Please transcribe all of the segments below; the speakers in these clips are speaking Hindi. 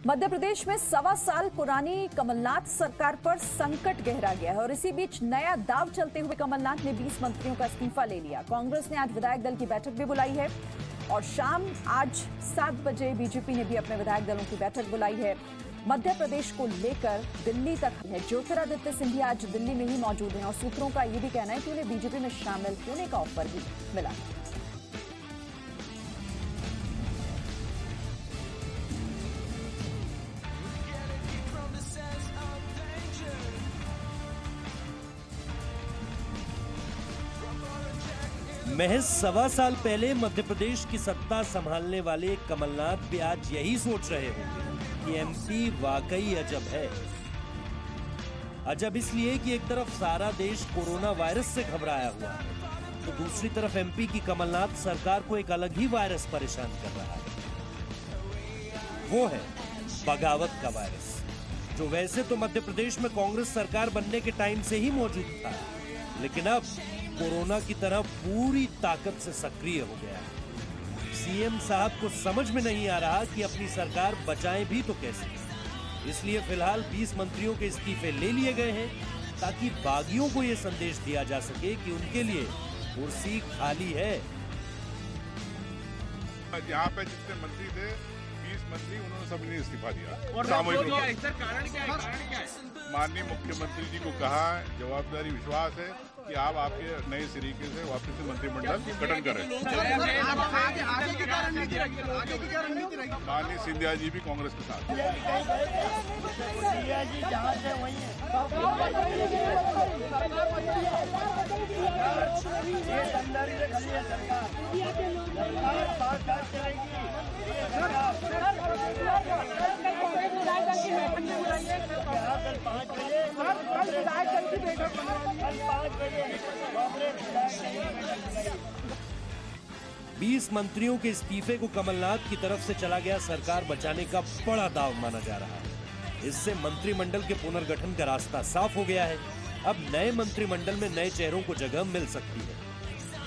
मध्य प्रदेश में 1.25 साल पुरानी कमलनाथ सरकार पर संकट गहरा गया है और इसी बीच नया दांव चलते हुए कमलनाथ ने 20 मंत्रियों का इस्तीफा ले लिया। कांग्रेस ने आज विधायक दल की बैठक भी बुलाई है और शाम आज 7 बजे बीजेपी ने भी अपने विधायक दलों की बैठक बुलाई है। मध्य प्रदेश को लेकर दिल्ली तक है। ज्योतिरादित्य सिंधिया आज दिल्ली में ही मौजूद हैं और सूत्रों का ये भी कहना है कि उन्हें बीजेपी में शामिल होने का ऑफर भी मिला। महज 1.25 साल पहले मध्य प्रदेश की सत्ता संभालने वाले कमलनाथ भी आज यही सोच रहे होंगे कि एमपी वाकई अजब है। अजब इसलिए कि एक तरफ सारा देश कोरोना वायरस से घबराया हुआ है तो दूसरी तरफ एमपी की कमलनाथ सरकार को एक अलग ही वायरस परेशान कर रहा है। वो है बगावत का वायरस, जो वैसे तो मध्य प्रदेश में कांग्रेस सरकार बनने के टाइम से ही मौजूद था, लेकिन अब कोरोना की तरह पूरी ताकत से सक्रिय हो गया है। सीएम साहब को समझ में नहीं आ रहा कि अपनी सरकार बचाएं भी तो कैसे। इसलिए फिलहाल 20 मंत्रियों के इस्तीफे ले लिए गए हैं ताकि बागियों को यह संदेश दिया जा सके कि उनके लिए कुर्सी खाली है। यहाँ पे जितने मंत्री थे 20 मंत्री, उन्होंने सबने इस्तीफा दिया। और सामूहिक कारण क्या है? कारण क्या है? माननीय मुख्यमंत्री जी को कहा, जवाबदारी विश्वास है कि आप आपके नए तरीके से वापस से मंत्रिमंडल गठन करें। माननीय सिंधिया जी भी कांग्रेस के साथ। बीस मंत्रियों के इस्तीफे को कमलनाथ की तरफ से चला गया सरकार बचाने का बड़ा दाव माना जा रहा है। इससे मंत्रिमंडल के पुनर्गठन का रास्ता साफ हो गया है। अब नए मंत्रिमंडल में नए चेहरों को जगह मिल सकती है।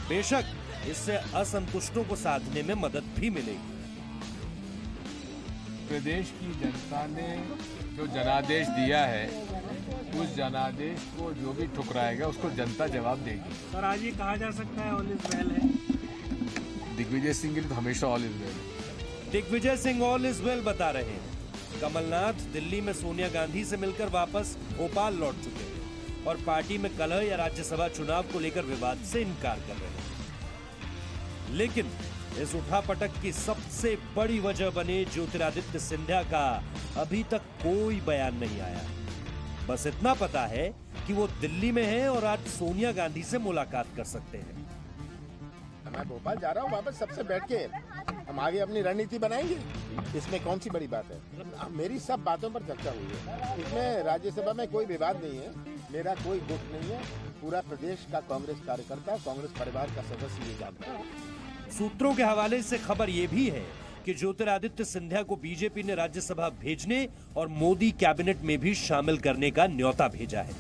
बेशक इससे असंतुष्टों को साधने में मदद भी मिलेगी। प्रदेश की जनता ने जो जनादेश दिया है, उस जनादेश को जो भी ठुकराएगा उसको जनता जवाब देगी। सर, आज ये कहा जा सकता है ऑल इज वेल है। दिग्विजय सिंह के लिए तो हमेशा all is well. Digvijay Singh all is well बता रहे हैं। कमलनाथ दिल्ली में सोनिया गांधी से मिलकर वापस भोपाल लौट चुके हैं और पार्टी में कलह या राज्यसभा चुनाव को लेकर विवाद से इनकार कर रहे हैं। लेकिन इस उठापटक की सबसे बड़ी वजह बने ज्योतिरादित्य सिंधिया का अभी तक कोई बयान नहीं आया। बस इतना पता है कि वो दिल्ली में हैं और आज सोनिया गांधी से मुलाकात कर सकते हैं। मैं भोपाल जा रहा हूँ, वापस सबसे बैठ के हम आगे अपनी रणनीति बनाएंगे। इसमें कौन सी बड़ी बात है? मेरी सब बातों पर चर्चा हुई है। इसमें राज्यसभा में कोई विवाद नहीं है, मेरा कोई गुट नहीं है। पूरा प्रदेश का कांग्रेस कार्यकर्ता, कांग्रेस परिवार का सदस्य ये जानता है। सूत्रों के हवाले से खबर यह भी है कि ज्योतिरादित्य सिंधिया को बीजेपी ने राज्यसभा भेजने और मोदी कैबिनेट में भी शामिल करने का न्योता भेजा है।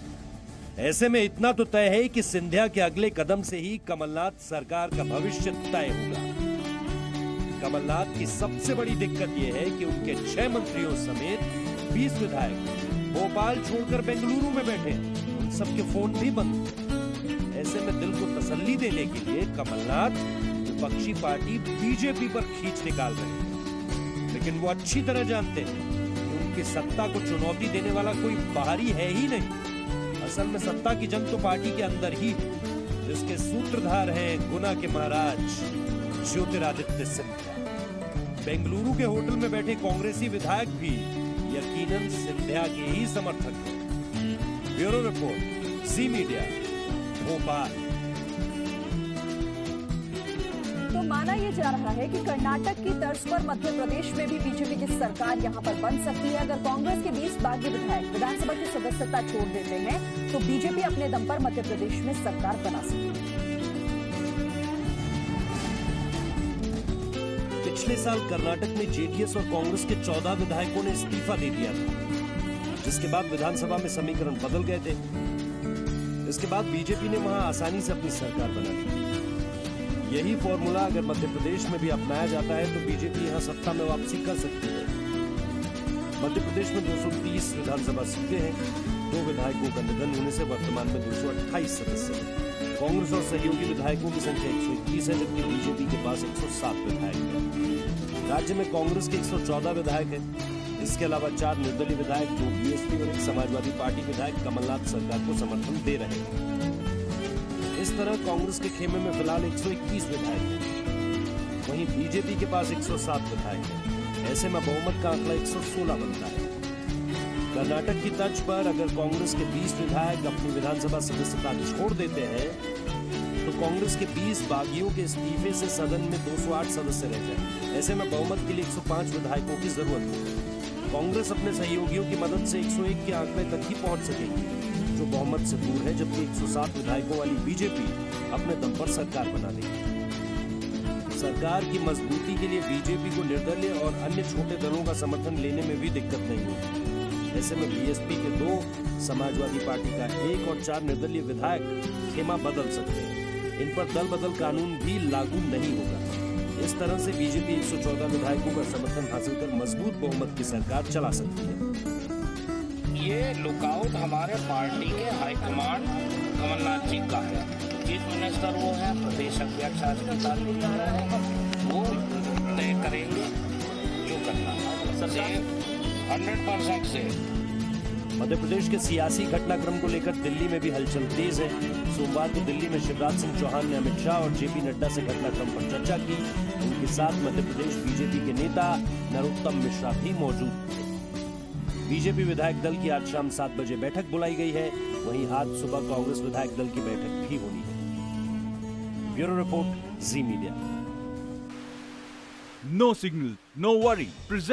ऐसे में इतना तो तय है कि सिंधिया के अगले कदम से ही कमलनाथ सरकार का भविष्य तय होगा। कमलनाथ की सबसे बड़ी दिक्कत यह है कि उनके 6 मंत्रियों समेत 20 विधायक भोपाल छोड़कर बेंगलुरु में बैठे हैं। उन सबके फोन भी बंद। ऐसे में दिल को तसल्ली देने के लिए कमलनाथ विपक्षी पार्टी बीजेपी पर खींच निकाल रहे हैं, लेकिन वो अच्छी तरह जानते हैं कि उनकी सत्ता को चुनौती देने वाला कोई बाहरी है ही नहीं। असल में सत्ता की जंग तो पार्टी के अंदर ही है, जिसके सूत्रधार हैं गुना के महाराज ज्योतिरादित्य सिंधिया। बेंगलुरु के होटल में बैठे कांग्रेसी विधायक भी यकीनन सिंधिया के ही समर्थक हैं। ब्यूरो रिपोर्ट, जी मीडिया, भोपाल। तो माना यह जा रहा है कि कर्नाटक की तर्ज पर मध्य प्रदेश में भी बीजेपी की सरकार यहां पर बन सकती है। अगर कांग्रेस के 20 बागी विधायक विधानसभा की सदस्यता छोड़ देते हैं तो बीजेपी अपने दम पर मध्य प्रदेश में सरकार बना सकती है। पिछले साल कर्नाटक में जेडीएस और कांग्रेस के 14 विधायकों ने इस्तीफा दे दिया था, जिसके बाद विधानसभा में समीकरण बदल गए थे। इसके बाद बीजेपी ने वहां आसानी से अपनी सरकार बना ली। यही फॉर्मूला अगर मध्य प्रदेश में भी अपनाया जाता है तो बीजेपी यहां सत्ता में वापसी कर सकती है। मध्य प्रदेश में 230 विधानसभा सीटें हैं। 2 विधायकों का निधन होने से वर्तमान में 228 सदस्य हैं। कांग्रेस और सहयोगी विधायकों की संख्या 121 है, जबकि बीजेपी के पास 107 विधायक हैं। राज्य में कांग्रेस के 114 विधायक हैं। इसके अलावा 4 निर्दलीय विधायक, 2 बीएसपी और 1 समाजवादी पार्टी विधायक कमलनाथ सरकार को समर्थन दे रहे हैं। इस तरह कांग्रेस के खेमे में फिलहाल 121 विधायक हैं। वहीं बीजेपी के पास 107 विधायक हैं। ऐसे में बहुमत का आंकड़ा 116 बनता है। कर्नाटक की तर्ज पर अगर कांग्रेस के 20 विधायक अपनी विधानसभा सदस्यता छोड़ देते हैं तो कांग्रेस के 20 बागियों के इस्तीफे से सदन में 208 सदस्य रह जाए। ऐसे में बहुमत के लिए 105 विधायकों की जरूरत है। कांग्रेस अपने सहयोगियों की मदद से 101 के आंकड़े तक ही पहुंच सकेगी, जो बहुमत से दूर है, जबकि 107 विधायकों वाली बीजेपी अपने दम पर सरकार बना देगी। सरकार की मजबूती के लिए बीजेपी को निर्दलीय और अन्य छोटे दलों का समर्थन लेने में भी दिक्कत नहीं होगी। ऐसे में बीएसपी के 2, समाजवादी पार्टी का 1 और 4 निर्दलीय विधायक खेमा बदल सकते हैं। इन पर दल बदल कानून भी लागू नहीं होगा। इस तरह से बीजेपी 114 विधायकों का समर्थन हासिल कर मजबूत बहुमत की सरकार चला सकती है। ये लुकआउट हमारे पार्टी के हाईकमांड कमलनाथ जी का है। चीफ मिनिस्टर वो है, प्रदेश अध्यक्ष आज की तारीख में रहेगा, वो तय करेंगे जो करना है। 100% से मध्य प्रदेश के सियासी घटनाक्रम को लेकर दिल्ली में भी हलचल तेज है। सोमवार को दिल्ली में शिवराज सिंह चौहान ने अमित शाह और जेपी नड्डा से घटनाक्रम पर चर्चा की। उनके साथ मध्य प्रदेश बीजेपी के नेता नरोत्तम मिश्रा भी मौजूद थे। बीजेपी विधायक दल की आज शाम 7 बजे बैठक बुलाई गई है। वहीं आज सुबह कांग्रेस विधायक दल की बैठक भी होनी है। ब्यूरो रिपोर्ट, जी media. No signal, no worry. Present